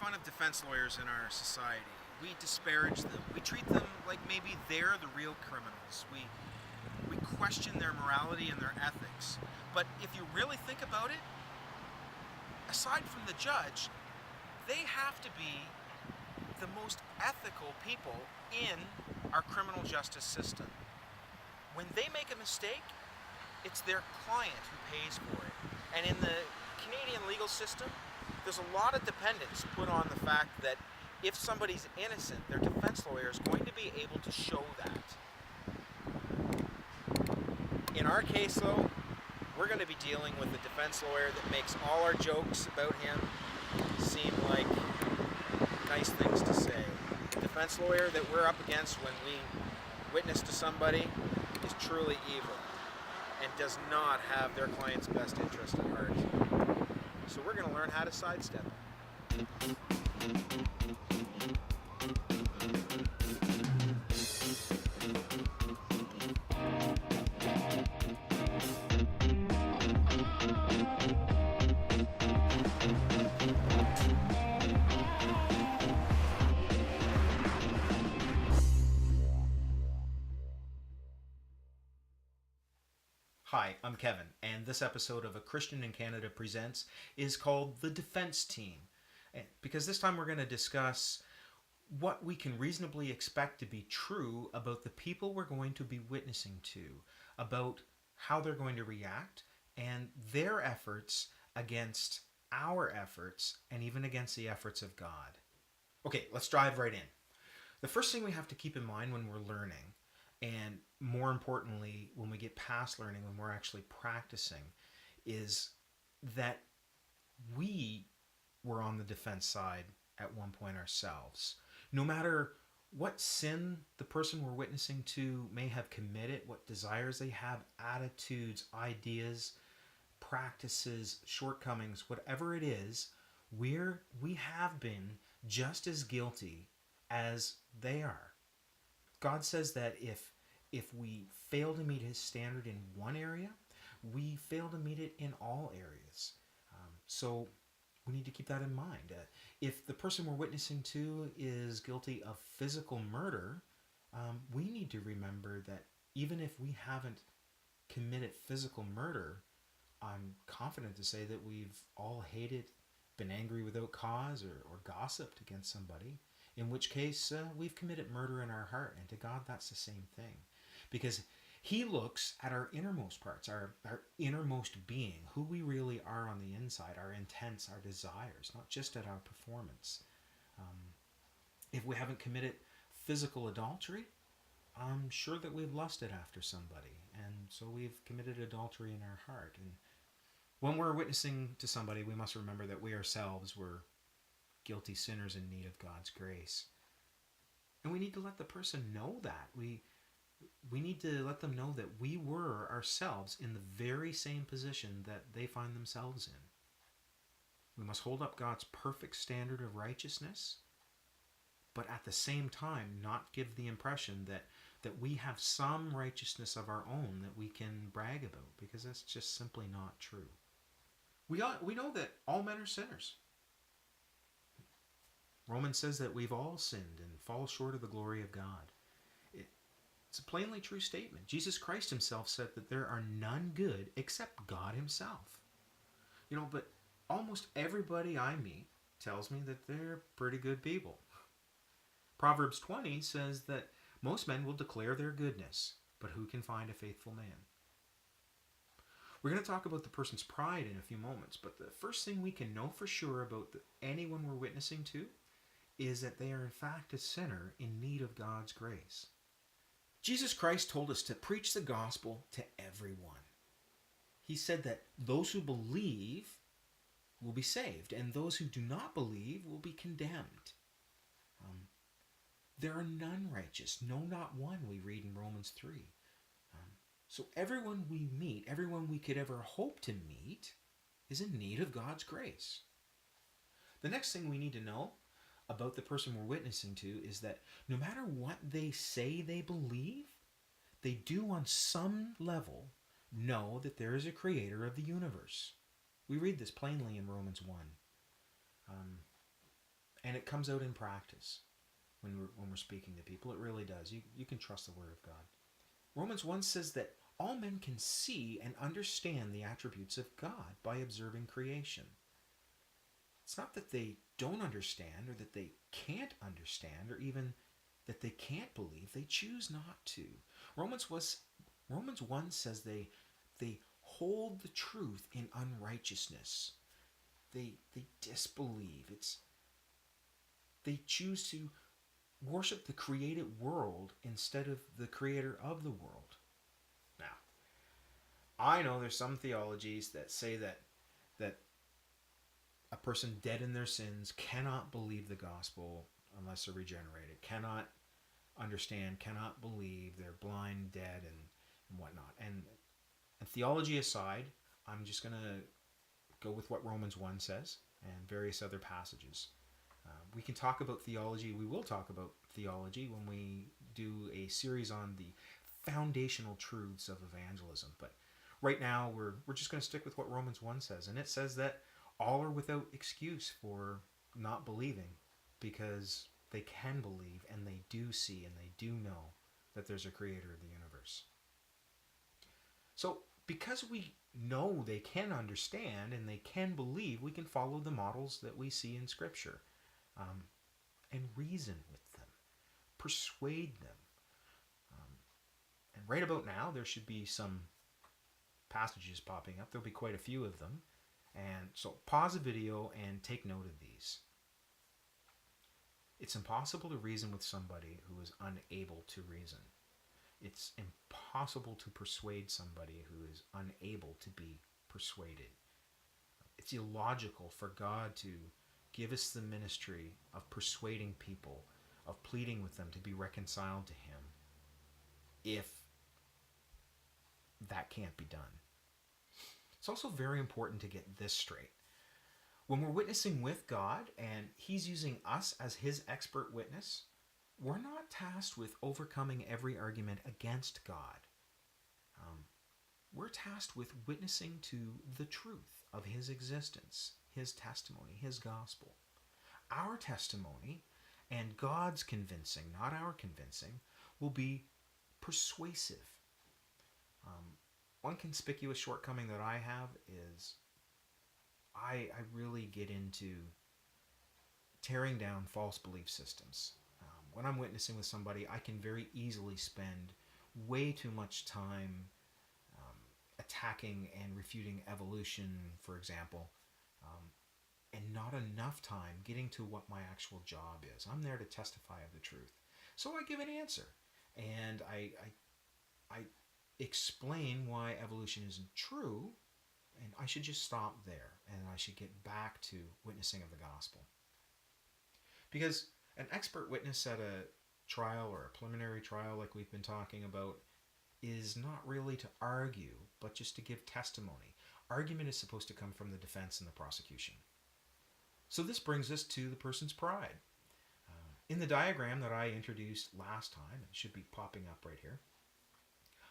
fun of defense lawyers in our society. We disparage them. We treat them like maybe they're the real criminals. We question their morality and their ethics. But if you really think about it, aside from the judge, they have to be the most ethical people in our criminal justice system. When they make a mistake, it's their client who pays for it. And in the Canadian legal system, there's a lot of dependence put on the fact that if somebody's innocent, their defense lawyer is going to be able to show that. In our case, though, we're going to be dealing with a defense lawyer that makes all our jokes about him seem like nice things to say. The defense lawyer that we're up against when we witness to somebody is truly evil and does not have their client's best interest at heart. So we're going to learn how to sidestep it. Hi, I'm Kevin, and this episode of A Christian in Canada Presents is called The Defense Team, because this time we're going to discuss what we can reasonably expect to be true about the people we're going to be witnessing to, about how they're going to react, and their efforts against our efforts, and even against the efforts of God. Okay, let's dive right in. The first thing we have to keep in mind when we're learning, and more importantly, when we get past learning, when we're actually practicing, is that we were on the defense side at one point ourselves. No matter what sin the person we're witnessing to may have committed, what desires they have, attitudes, ideas, practices, shortcomings, whatever it is, we have been just as guilty as they are. God says that if we fail to meet his standard in one area, we fail to meet it in all areas. So we need to keep that in mind. If the person we're witnessing to is guilty of physical murder, we need to remember that even if we haven't committed physical murder, I'm confident to say that we've all hated, been angry without cause, or gossiped against somebody. In which case, we've committed murder in our heart. And to God, that's the same thing. Because he looks at our innermost parts, our innermost being, who we really are on the inside, our intents, our desires, not just at our performance. If we haven't committed physical adultery, I'm sure that we've lusted after somebody. And so we've committed adultery in our heart. And when we're witnessing to somebody, we must remember that we ourselves were guilty sinners in need of God's grace. And we need to let the person know that. We need to let them know that we were ourselves in the very same position that they find themselves in. We must hold up God's perfect standard of righteousness, but at the same time not give the impression that we have some righteousness of our own that we can brag about, because that's just simply not true. We know that all men are sinners. Romans says that we've all sinned and fall short of the glory of God. It's a plainly true statement. Jesus Christ himself said that there are none good except God himself. But almost everybody I meet tells me that they're pretty good people. Proverbs 20 says that most men will declare their goodness, but who can find a faithful man? We're going to talk about the person's pride in a few moments, but the first thing we can know for sure about anyone we're witnessing to is that they are in fact a sinner in need of God's grace. Jesus Christ told us to preach the gospel to everyone. He said that those who believe will be saved, and those who do not believe will be condemned. There are none righteous, no, not one, we read in Romans 3. So everyone we meet, everyone we could ever hope to meet, is in need of God's grace. The next thing we need to know about the person we're witnessing to is that no matter what they say they believe, they do on some level know that there is a creator of the universe. We read this plainly in Romans 1. And it comes out in practice when we're speaking to people. It really does. You can trust the Word of God. Romans 1 says that all men can see and understand the attributes of God by observing creation. It's not that they don't understand or that they can't understand or even that they can't believe. They choose not to. Romans 1 says they hold the truth in unrighteousness. They disbelieve. They choose to worship the created world instead of the creator of the world. Now, I know there's some theologies that say that a person dead in their sins cannot believe the gospel unless they're regenerated, cannot understand, cannot believe, they're blind, dead, and whatnot. And theology aside, I'm just going to go with what Romans 1 says and various other passages. We can talk about theology. We will talk about theology when we do a series on the foundational truths of evangelism. But right now, we're just going to stick with what Romans 1 says. And it says that all are without excuse for not believing because they can believe and they do see and they do know that there's a creator of the universe. So because we know they can understand and they can believe, we can follow the models that we see in Scripture and reason with them, persuade them. And right about now, there should be some passages popping up. There'll be quite a few of them. And so pause the video and take note of these. It's impossible to reason with somebody who is unable to reason. It's impossible to persuade somebody who is unable to be persuaded. It's illogical for God to give us the ministry of persuading people, of pleading with them to be reconciled to Him, if that can't be done. It's also very important to get this straight. When we're witnessing with God and He's using us as His expert witness, we're not tasked with overcoming every argument against God. We're tasked with witnessing to the truth of His existence, His testimony, His gospel. Our testimony and God's convincing, not our convincing, will be persuasive. One conspicuous shortcoming that I have is I really get into tearing down false belief systems. When I'm witnessing with somebody, I can very easily spend way too much time attacking and refuting evolution, for example, and not enough time getting to what my actual job is. I'm there to testify of the truth. So I give an answer, and I explain why evolution isn't true, and I should just stop there, and I should get back to witnessing of the gospel. Because an expert witness at a trial or a preliminary trial like we've been talking about is not really to argue, but just to give testimony. Argument is supposed to come from the defense and the prosecution. So this brings us to the person's pride. In the diagram that I introduced last time, it should be popping up right here,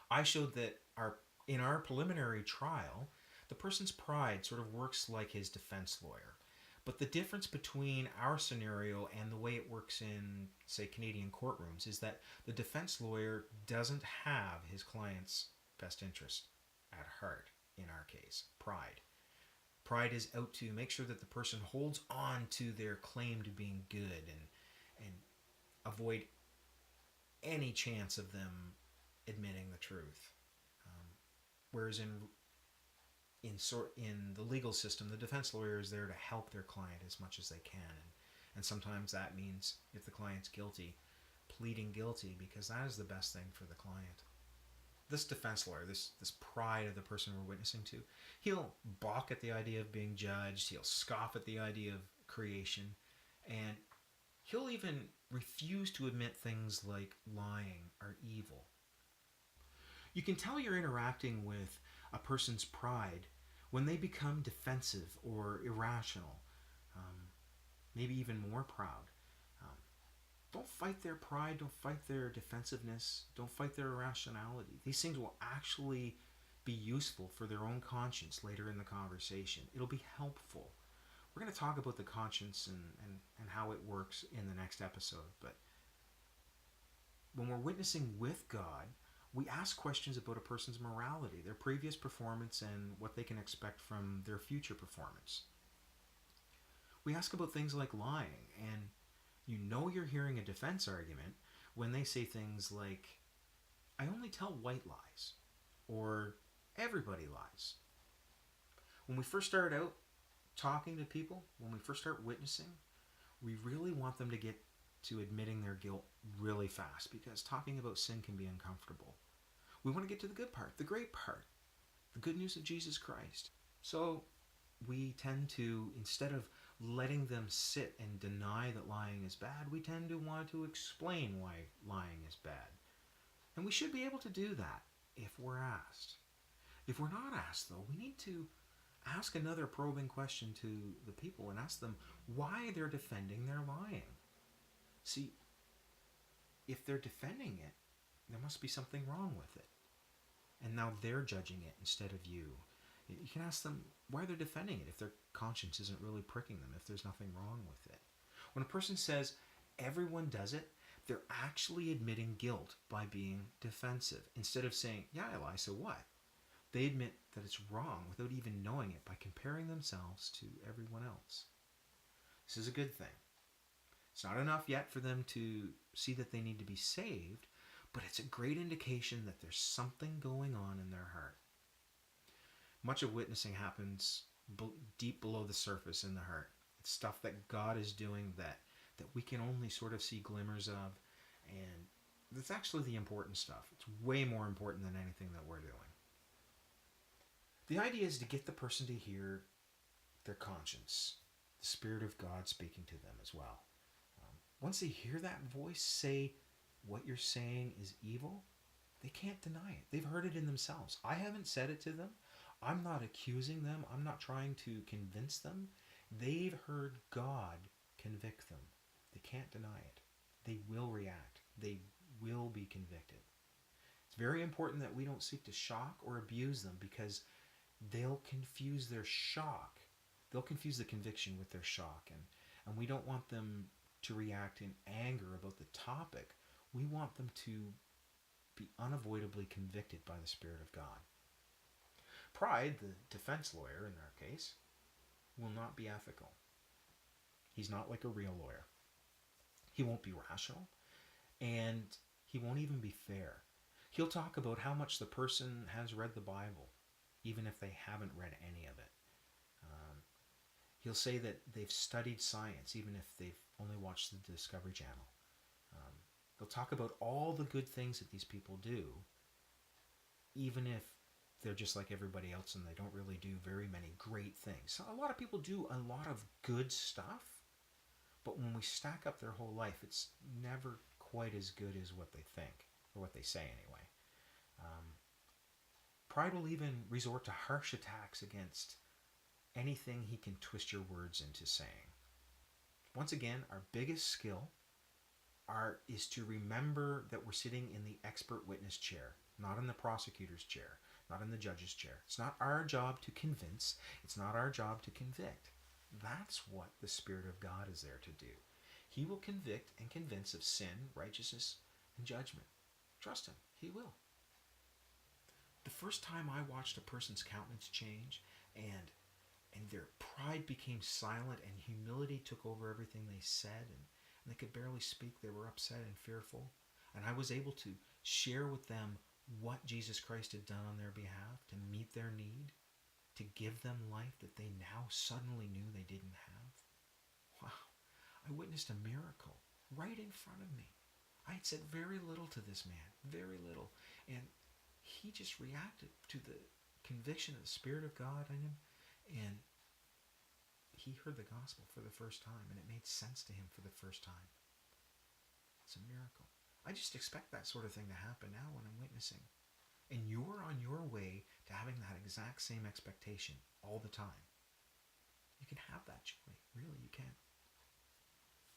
I showed that in our preliminary trial, the person's pride sort of works like his defense lawyer. But the difference between our scenario and the way it works in, say, Canadian courtrooms is that the defense lawyer doesn't have his client's best interest at heart, in our case, pride. Pride is out to make sure that the person holds on to their claim to being good and avoid any chance of them admitting the truth. Whereas in the legal system, the defense lawyer is there to help their client as much as they can. And sometimes that means, if the client's guilty, pleading guilty, because that is the best thing for the client. This defense lawyer, this pride of the person we're witnessing to, he'll balk at the idea of being judged, he'll scoff at the idea of creation, and he'll even refuse to admit things like lying or evil. You can tell you're interacting with a person's pride when they become defensive or irrational, maybe even more proud. Don't fight their pride, don't fight their defensiveness, don't fight their irrationality. These things will actually be useful for their own conscience later in the conversation. It'll be helpful. We're going to talk about the conscience and how it works in the next episode. But when we're witnessing with God, we ask questions about a person's morality, their previous performance, and what they can expect from their future performance. We ask about things like lying, and you know you're hearing a defense argument when they say things like, I only tell white lies, or everybody lies. When we first start out talking to people, when we first start witnessing, we really want them to get to admitting their guilt really fast, because talking about sin can be uncomfortable. We want to get to the good part, the great part, the good news of Jesus Christ. So we tend to, instead of letting them sit and deny that lying is bad, we tend to want to explain why lying is bad. And we should be able to do that if we're asked. If we're not asked, though, we need to ask another probing question to the people and ask them why they're defending their lying. See, if they're defending it, there must be something wrong with it. And now they're judging it instead of you. You can ask them why they're defending it if their conscience isn't really pricking them, if there's nothing wrong with it. When a person says everyone does it, they're actually admitting guilt by being defensive. Instead of saying, yeah, I lie, so what? They admit that it's wrong without even knowing it by comparing themselves to everyone else. This is a good thing. It's not enough yet for them to see that they need to be saved, but it's a great indication that there's something going on in their heart. Much of witnessing happens deep below the surface in the heart. It's stuff that God is doing that we can only sort of see glimmers of, and that's actually the important stuff. It's way more important than anything that we're doing. The idea is to get the person to hear their conscience, the Spirit of God speaking to them as well. Once they hear that voice say what you're saying is evil, they can't deny it. They've heard it in themselves. I haven't said it to them. I'm not accusing them. I'm not trying to convince them. They've heard God convict them. They can't deny it. They will react. They will be convicted. It's very important that we don't seek to shock or abuse them, because they'll confuse their shock. They'll confuse the conviction with their shock. And we don't want them to react in anger about the topic. We want them to be unavoidably convicted by the Spirit of God. Pride, the defense lawyer in our case, will not be ethical. He's not like a real lawyer. He won't be rational, and he won't even be fair. He'll talk about how much the person has read the Bible, even if they haven't read any of it. He'll say that they've studied science, even if they've only watched the Discovery Channel. They'll talk about all the good things that these people do, even if they're just like everybody else and they don't really do very many great things. So a lot of people do a lot of good stuff, but when we stack up their whole life, it's never quite as good as what they think, or what they say anyway. Pride will even resort to harsh attacks against anything he can twist your words into saying. Once again, our biggest skill is to remember that we're sitting in the expert witness chair, not in the prosecutor's chair, not in the judge's chair. It's not our job to convince. It's not our job to convict. That's what the Spirit of God is there to do. He will convict and convince of sin, righteousness, and judgment. Trust him. He will. The first time I watched a person's countenance change and their pride became silent and humility took over everything they said, and they could barely speak, they were upset and fearful, and I was able to share with them what Jesus Christ had done on their behalf to meet their need, to give them life that they now suddenly knew they didn't have. Wow, I witnessed a miracle right in front of me. I had said very little to this man, very little, and he just reacted to the conviction of the Spirit of God in him, and he heard the gospel for the first time, and it made sense to him for the first time. It's a miracle. I just expect that sort of thing to happen now when I'm witnessing. And you're on your way to having that exact same expectation all the time. You can have that joy. Really, you can.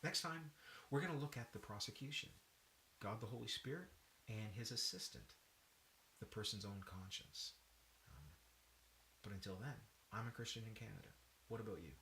Next time, we're going to look at the prosecution, God the Holy Spirit, and his assistant, the person's own conscience. But until then, I'm a Christian in Canada. What about you?